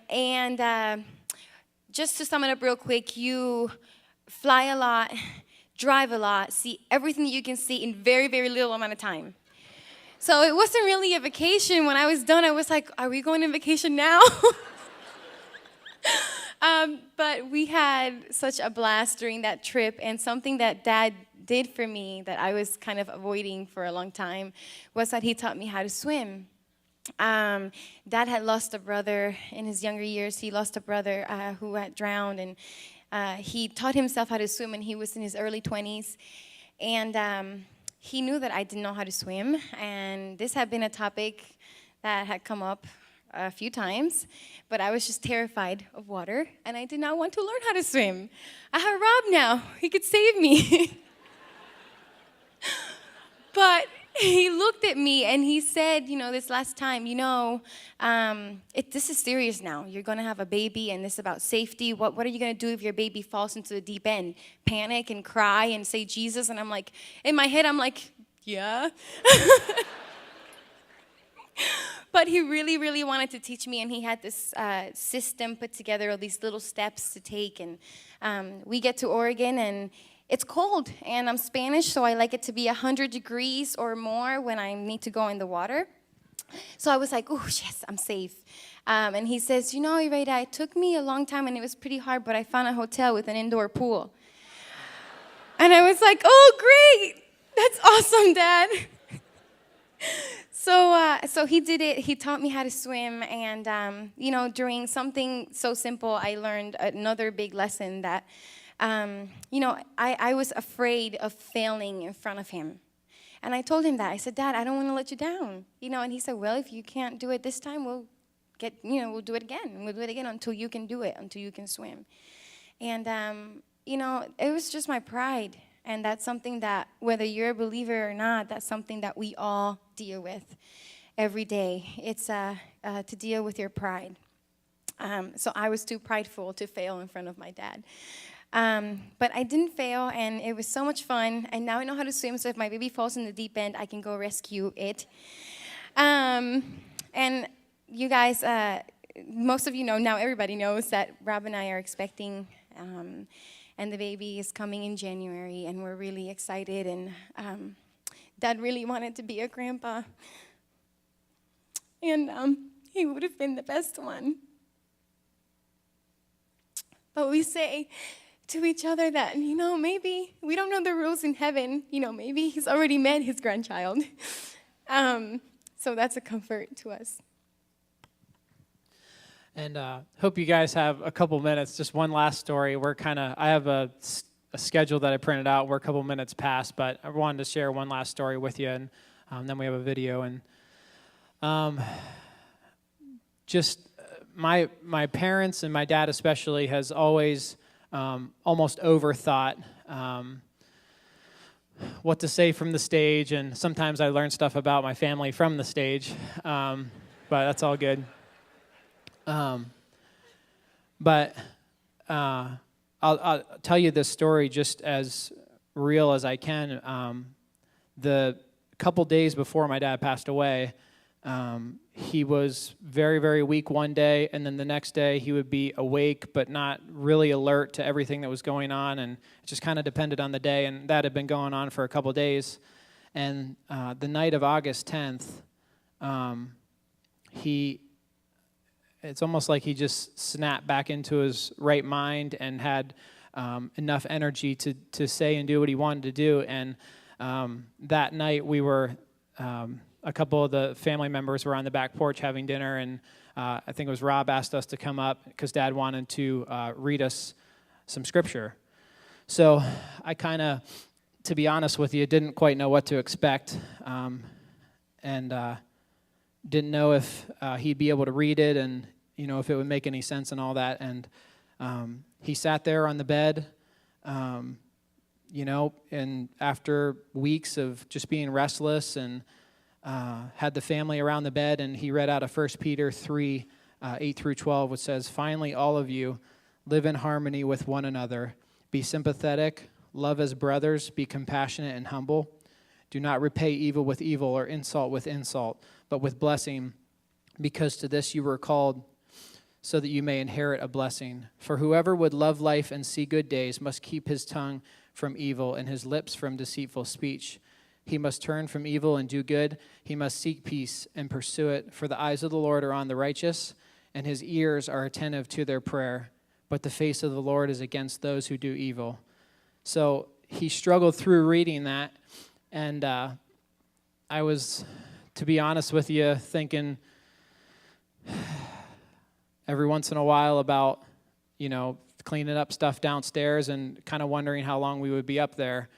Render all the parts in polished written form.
And just to sum it up real quick, you fly a lot, drive a lot, see everything that you can see in very, very little amount of time. So it wasn't really a vacation. When I was done, I was like, are we going on vacation now? But we had such a blast during that trip, and something that Dad did for me that I was kind of avoiding for a long time was that he taught me how to swim. Dad had lost a brother in his younger years. He lost a brother who had drowned, and he taught himself how to swim when he was in his early 20s. And he knew that I didn't know how to swim, and this had been a topic that had come up a few times, but I was just terrified of water, and I did not want to learn how to swim. I have Rob now. He could save me. But he looked at me and he said, this last time, this is serious now. You're going to have a baby, and this is about safety. What are you going to do if your baby falls into the deep end? Panic and cry and say Jesus? And I'm like, in my head, I'm like, yeah. But he really, really wanted to teach me, and he had this system put together, all these little steps to take. And we get to Oregon, and it's cold, and I'm Spanish, so I like it to be 100 degrees or more when I need to go in the water. So I was like, oh, yes, I'm safe. And he says, Iraida, it took me a long time, and it was pretty hard, but I found a hotel with an indoor pool. And I was like, oh, great. That's awesome, Dad. So he did it. He taught me how to swim, and, during something so simple, I learned another big lesson that, I was afraid of failing in front of him. And I told him that. I said, Dad, I don't want to let you down. And he said, well, if you can't do it this time, we'll do it again. And we'll do it again until you can do it, until you can swim. And, it was just my pride. And that's something that, whether you're a believer or not, that's something that we all deal with every day. It's to deal with your pride. So I was too prideful to fail in front of my dad. But I didn't fail, and it was so much fun. And now I know how to swim, so if my baby falls in the deep end, I can go rescue it. And you guys, most of you know, now everybody knows that Rob and I are expecting, and the baby is coming in January, and we're really excited. And Dad really wanted to be a grandpa, and he would have been the best one. But we say to each other that, maybe we don't know the rules in heaven. Maybe he's already met his grandchild. So that's a comfort to us. And hope you guys have a couple minutes. Just one last story. I have a schedule that I printed out. We're a couple minutes past, but I wanted to share one last story with you, and then we have a video. And just my parents and my dad especially has always almost overthought what to say from the stage, and sometimes I learn stuff about my family from the stage, but that's all good. But I'll tell you this story just as real as I can. The couple days before my dad passed away, he was very, very weak one day, and then the next day he would be awake but not really alert to everything that was going on, and it just kind of depended on the day, and that had been going on for a couple days. And the night of August 10th, it's almost like he just snapped back into his right mind and had enough energy to say and do what he wanted to do. And that night we were, a couple of the family members were on the back porch having dinner, and I think it was Rob asked us to come up because Dad wanted to read us some scripture. So I kind of, to be honest with you, didn't quite know what to expect, and didn't know if he'd be able to read it, and if it would make any sense and all that. And he sat there on the bed, and after weeks of just being restless, and had the family around the bed, and he read out of 1 Peter 3, 8 through 12, which says, "Finally, all of you live in harmony with one another. Be sympathetic, love as brothers, be compassionate and humble. Do not repay evil with evil or insult with insult, but with blessing, because to this you were called, so that you may inherit a blessing. For whoever would love life and see good days must keep his tongue from evil and his lips from deceitful speech. He must turn from evil and do good. He must seek peace and pursue it. For the eyes of the Lord are on the righteous, and his ears are attentive to their prayer. But the face of the Lord is against those who do evil. So he struggled through reading that, and I was, to be honest with you, thinking every once in a while about, cleaning up stuff downstairs and kind of wondering how long we would be up there.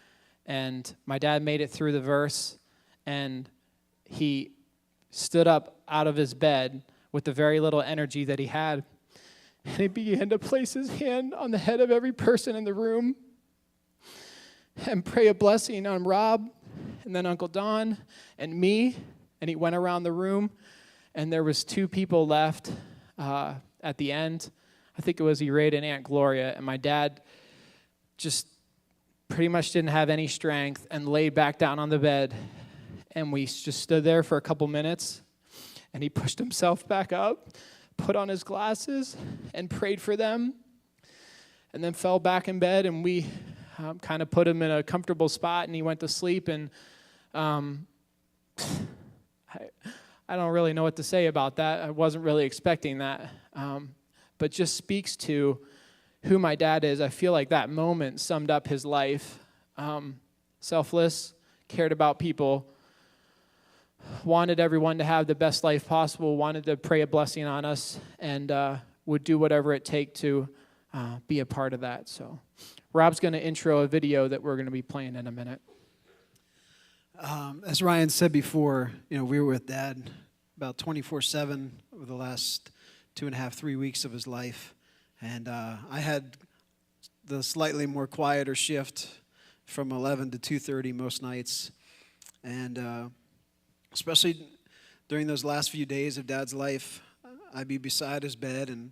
And my dad made it through the verse, and he stood up out of his bed with the very little energy that he had. And he began to place his hand on the head of every person in the room and pray a blessing on Rob and then Uncle Don and me. And he went around the room, and there was 2 people left at the end. I think it was Iraid and Aunt Gloria. And my dad just pretty much didn't have any strength and laid back down on the bed. And we just stood there for a couple minutes. And he pushed himself back up, put on his glasses, and prayed for them. And then fell back in bed, and we kind of put him in a comfortable spot, and he went to sleep. And I don't really know what to say about that. I wasn't really expecting that. But just speaks to who my dad is. I feel like that moment summed up his life. Selfless, cared about people, wanted everyone to have the best life possible, wanted to pray a blessing on us, and would do whatever it take to be a part of that. So Rob's going to intro a video that we're going to be playing in a minute. As Ryan said before, we were with Dad about 24/7 over the last 2.5, 3 weeks of his life. And I had the slightly more quieter shift from 11 to 2:30 most nights. And especially during those last few days of Dad's life, I'd be beside his bed and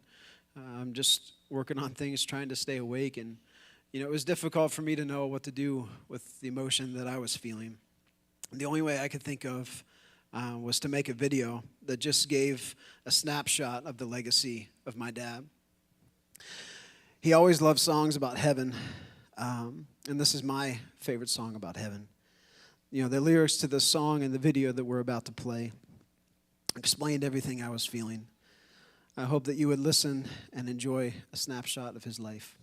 I'm just working on things, trying to stay awake. And, it was difficult for me to know what to do with the emotion that I was feeling. The only way I could think of was to make a video that just gave a snapshot of the legacy of my dad. He always loved songs about heaven, and this is my favorite song about heaven. The lyrics to the song and the video that we're about to play explained everything I was feeling. I hope that you would listen and enjoy a snapshot of his life.